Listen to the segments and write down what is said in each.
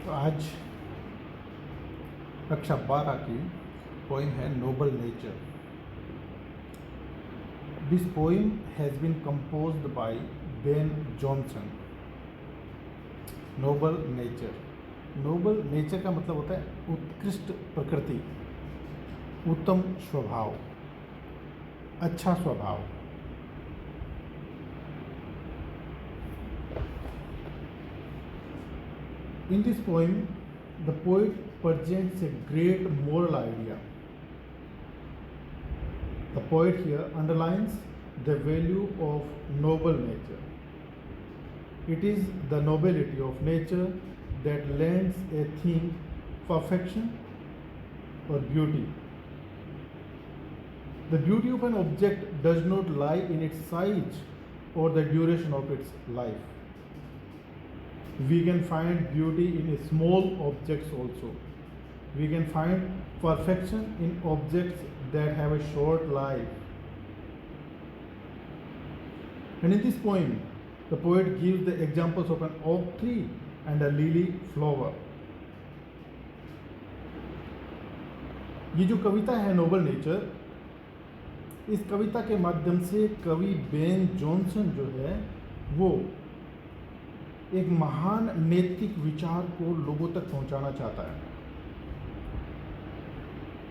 तो आज कक्षा 12 की पोइम है noble nature. This poem has been composed by Ben Jonson. Noble nature. Noble nature का मतलब होता है उत्कृष्ट प्रकृति, उत्तम स्वभाव, अच्छा स्वभाव. In this poem, the poet presents a great moral idea. The poet here underlines the value of noble nature. It is the nobility of nature that lends a thing perfection or beauty. The beauty of an object does not lie in its size or the duration of its life. We can find beauty in small objects also. We can find perfection in objects that have a short life. And in this poem, the poet gives the examples of an oak tree and a lily flower. ये जो कविता है noble nature, इस कविता के माध्यम से कवि Ben Jonson जो है वो एक महान नैतिक विचार को लोगों तक पहुंचाना चाहता है.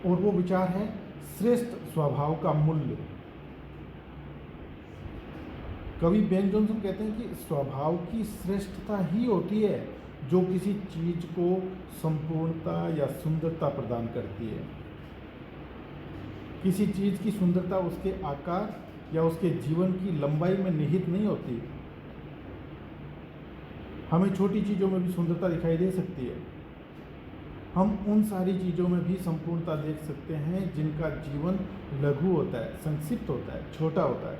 और वो विचार है श्रेष्ठ स्वभाव का मूल्य. कवि बेन जॉनसन कहते हैं कि स्वभाव की श्रेष्ठता ही होती है जो किसी चीज को संपूर्णता या सुंदरता प्रदान करती है. किसी चीज की सुंदरता उसके आकार या उसके जीवन की लंबाई में निहित नहीं होती. हमें छोटी चीज़ों में भी सुंदरता दिखाई दे सकती है. हम उन सारी चीज़ों में भी संपूर्णता देख सकते हैं जिनका जीवन लघु होता है, संक्षिप्त होता है, छोटा होता है.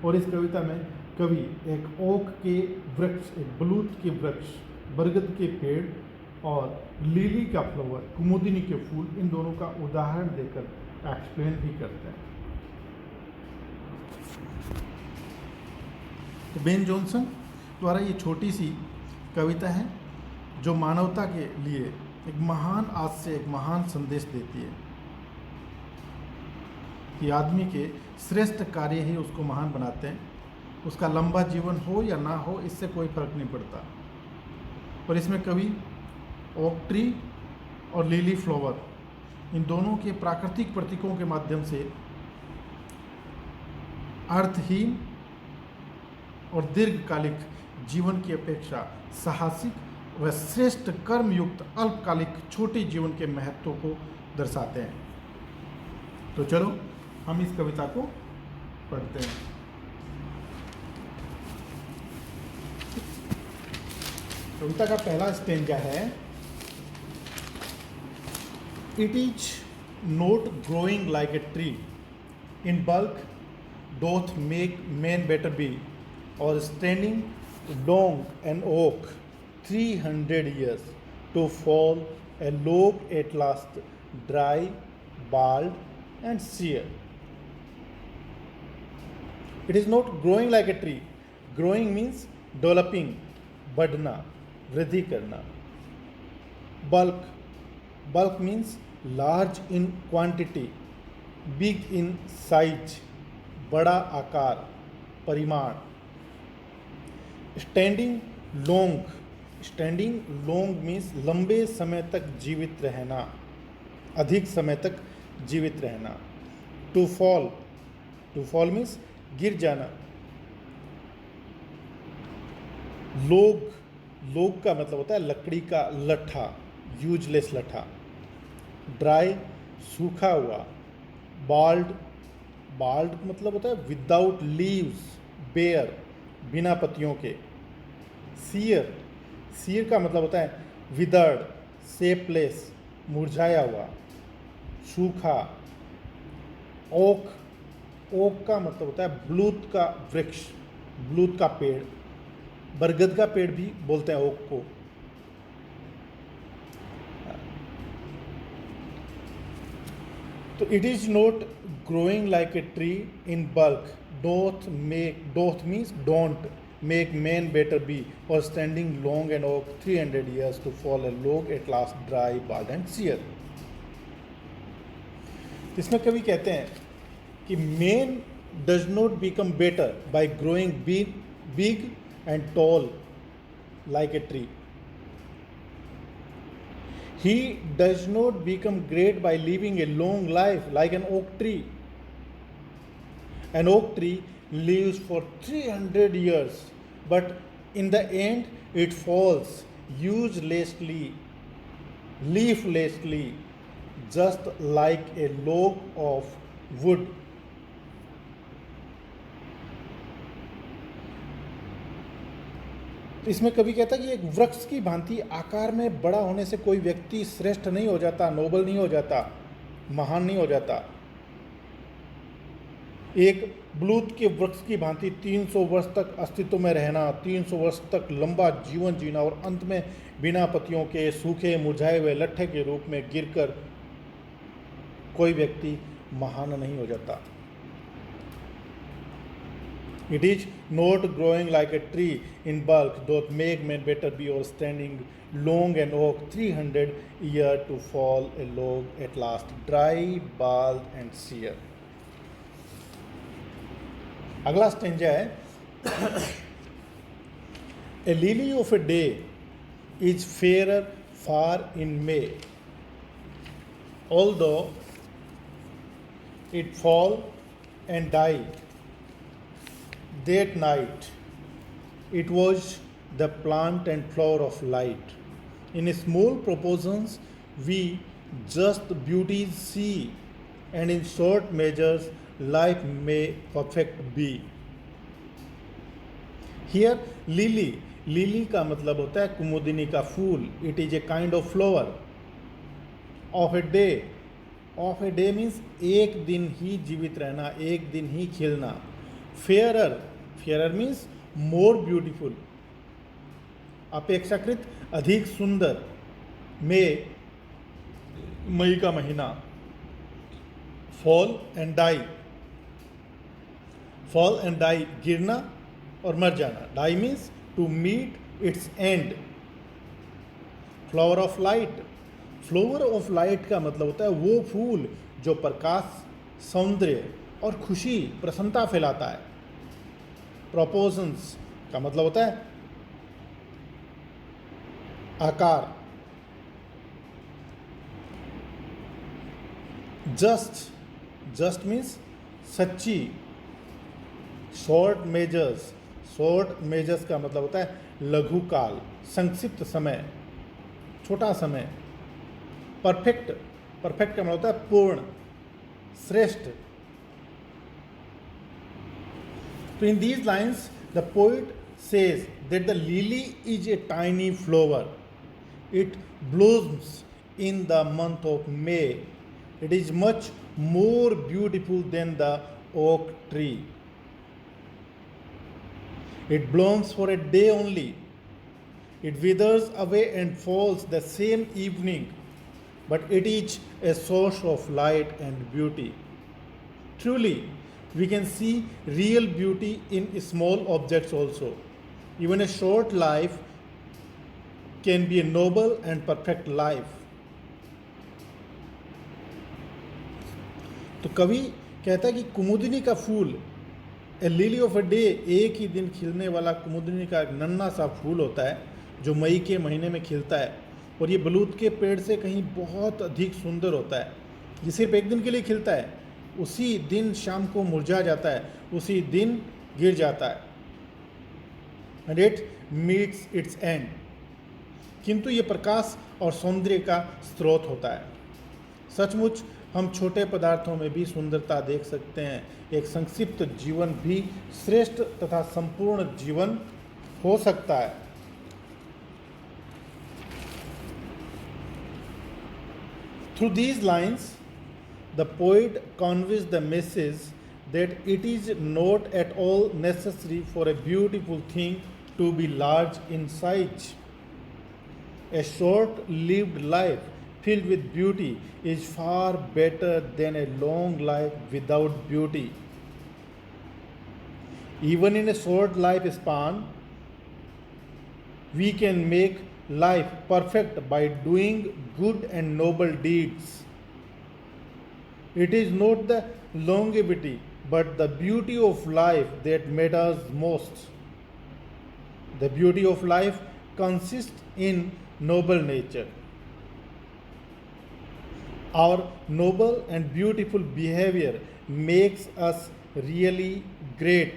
और इस कविता में कवि एक ओक के वृक्ष, एक बलूत के वृक्ष, बरगद के पेड़ और लिली का फ्लावर, कुमुदिनी के फूल, इन दोनों का उदाहरण देकर एक्सप्लेन भी करते हैं. तो बेन जॉनसन द्वारा ये छोटी सी कविता है जो मानवता के लिए एक महान आशय, एक महान संदेश देती है कि आदमी के श्रेष्ठ कार्य ही उसको महान बनाते हैं. उसका लंबा जीवन हो या ना हो, इससे कोई फर्क नहीं पड़ता. और इसमें कवि ओक ट्री और लिली फ्लावर, इन दोनों के प्राकृतिक प्रतीकों के माध्यम से अर्थहीन और दीर्घकालिक जीवन की अपेक्षा साहसिक व श्रेष्ठ कर्मयुक्त अल्पकालिक छोटे जीवन के महत्व को दर्शाते हैं. तो चलो हम इस कविता को पढ़ते हैं. कविता का पहला स्टेंजा है, it is note growing like a tree in bulk doth make man better be, or standing long an oak 300 years to fall a log at last dry, bald and sere. It is not growing like a tree. Growing means developing, बढ़ना, वृद्धि करना. Bulk means large in quantity, big in size, बड़ा आकार, परिमाण. Standing long means लंबे समय तक जीवित रहना, अधिक समय तक जीवित रहना. टू फॉल मीन्स गिर जाना. लोग का मतलब होता है लकड़ी का लट्ठा, यूजलेस लट्ठा. ड्राई सूखा हुआ. बाल्ड मतलब होता है विदाउट लीव्स, बेयर, बिना पत्तियों के. सियर का मतलब होता है विदर्ड, शेपलेस, मुरझाया हुआ, सूखा. ओक का मतलब होता है बलूत का वृक्ष, बलूत का पेड़. बरगद का पेड़ भी बोलते हैं ओक को. तो it is not growing like a tree in bulk, doth means don't, make man better be, or standing long and oak 300 years to fall a log at last dry, bald and sere. इसमें कवि कहते हैं कि man does not become better by growing big and tall like a tree. He does not become great by living a long life like an oak tree. An oak tree lives for 300 years, but in the end it falls uselessly, leaflessly, just like a log of wood. इसमें कवि कहता है कि एक वृक्ष की भांति आकार में बड़ा होने से कोई व्यक्ति श्रेष्ठ नहीं हो जाता, नोबल नहीं हो जाता, महान नहीं हो जाता। एक बलूत के वृक्ष की भांति 300 वर्ष तक अस्तित्व में रहना, 300 वर्ष तक लंबा जीवन जीना और अंत में बिना पत्तियों के सूखे मुरझाए हुए लट्ठे के रूप में गिरकर कोई व्यक्ति महान नहीं हो जाता। It is not growing like a tree in bulk doth make man better be, or standing long and oak 300 year to fall a log at last dry, bald and sere. अगला स्टेंजा है A lily of a day is fairer far in May, although it fall and die. That night it was the plant and flower of light. In small proportions we just beauties see, and in short measures life may perfect be. Here lily, lily का मतलब होता है कुमुदिनी का फूल. It is a kind of flower. Of a day, of a day means एक दिन ही जीवित रहना, एक दिन ही खिलना. Fairer, fairer means more beautiful, अपेक्षाकृत अधिक सुंदर. मई का महीना. Fall and die, fall and die गिरना और मर जाना. Die means to meet its end. Flower of light, flower of light का मतलब होता है वो फूल जो प्रकाश, सौंदर्य और खुशी, प्रसन्नता फैलाता है. प्रोपोर्शंस का मतलब होता है आकार. जस्ट, जस्ट मीन्स सच्ची. शॉर्ट मेजर्स, शॉर्ट मेजर्स का मतलब होता है लघु काल, संक्षिप्त समय, छोटा समय. परफेक्ट, परफेक्ट का मतलब होता है पूर्ण, श्रेष्ठ. So in these lines, the poet says that the lily is a tiny flower. It blossoms in the month of May. It is much more beautiful than the oak tree. It blooms for a day only. It withers away and falls the same evening, but it is a source of light and beauty. Truly, we can see real beauty in small objects also. Even a short life can be a noble and perfect life. तो कवि कहता है कि कुमुदिनी का फूल, ए lily of a day, एक ही दिन खिलने वाला कुमुदिनी का एक नन्हा सा फूल होता है जो मई के महीने में खिलता है, और ये बलूत के पेड़ से कहीं बहुत अधिक सुंदर होता है. ये सिर्फ एक दिन के लिए खिलता है, उसी दिन शाम को मुरझा जाता है, उसी दिन गिर जाता है. And it meets it's and. किंतु ये प्रकाश और सौंदर्य का स्रोत होता है. सचमुच हम छोटे पदार्थों में भी सुंदरता देख सकते हैं. एक संक्षिप्त जीवन भी श्रेष्ठ तथा संपूर्ण जीवन हो सकता है. Through these lines the poet conveys the message that it is not at all necessary for a beautiful thing to be large in size. A short-lived life filled with beauty is far better than a long life without beauty. Even in a short life span, We can make life perfect by doing good and noble deeds. It is not the longevity but the beauty of life that matters most. The beauty of life consists in noble nature. Our noble and beautiful behavior makes us really great.